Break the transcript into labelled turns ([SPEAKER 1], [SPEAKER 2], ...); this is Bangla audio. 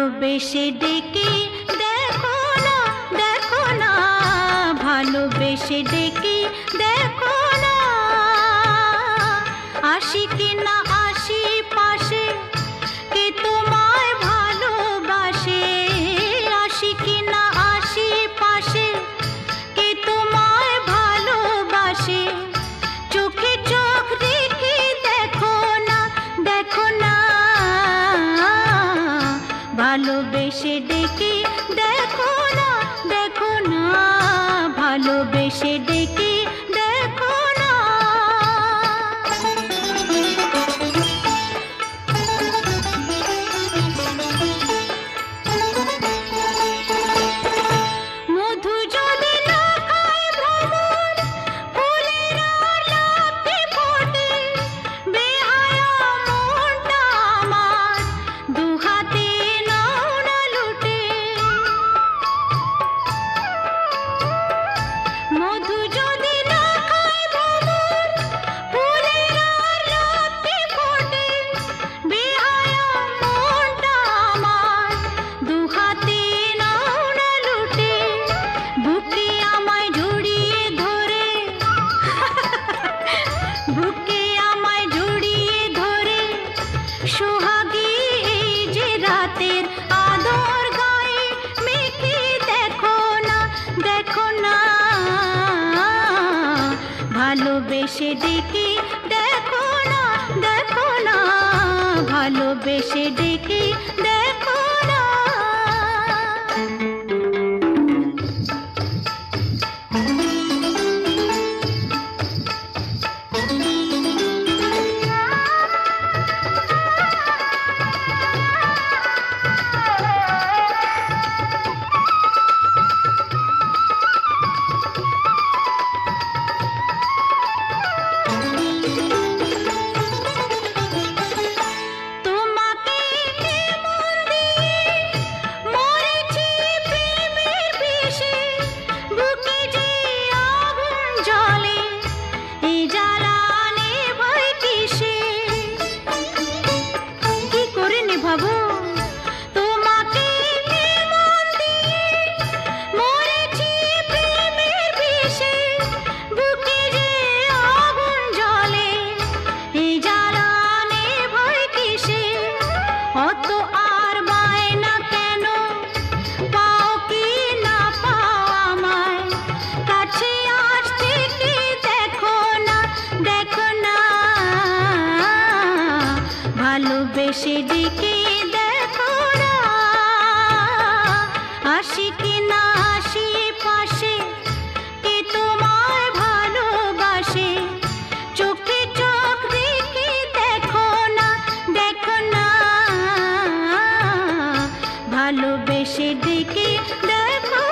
[SPEAKER 1] ভালোবেসে ডেকে দেখো না, দেখো না, ভালোবেসে ডেকে দেখো না, আসি কিনা আসি পাশে কে তোমায় ভালোবাসে, আসি কিনা আসি পাশে কে তোমায় ভালোবাসে, চোখে চোখ রেখে দেখো না, দেখো না, ভালোবেসে ডেকে দেখো না, দেখো না, ভালোবেসে ডেকে দেখো না। মধু যদি না খায় ভ্রমর, ফুলের আর লাফে ফোটে, বেহায়া মনটা আমার দুহাতে নাও না লুটে। মধু যদি না খায় ভ্রমর, ফুলের আর লাফে ফোটে, বেহায়া মনটা আমার দুহাতে নাও না লুটে। বুকে আমায় জড়িয়ে ধরে, বুকে আমায় জড়িয়ে ধরে, সোহাগী এই যে রাতের আদর গায়ে মেখে দেখো না, দেখো না, ভালোবেসে ডেকে দেখো না, দেখো না, ভালোবেসে ডেকে দেখো না। তোমাকে মন দিয়ে মরেছি প্রেমের বিষে, বুকে যে আগুন জ্বলে, এই জ্বালা নেভাই কিসে, কি করে নেভাবো? তোমাকে মন দিয়ে মরেছি প্রেমের বিষে, বুকে যে আগুন জ্বলে, এই জ্বালা নেভাই কিসে, অত আর বায়না কেন, পাও কি না পাও আমায়, কাছে আসতে কি দেখো না, দেখো না, ভালোবেসে ডেকে দেখো না, আসি কিনা আসি পাশে কে তোমায় ভালোবাসে, চোখে চোখ রেখে দেখো না, দেখো না, ভালোবেসে ডেকে দেখো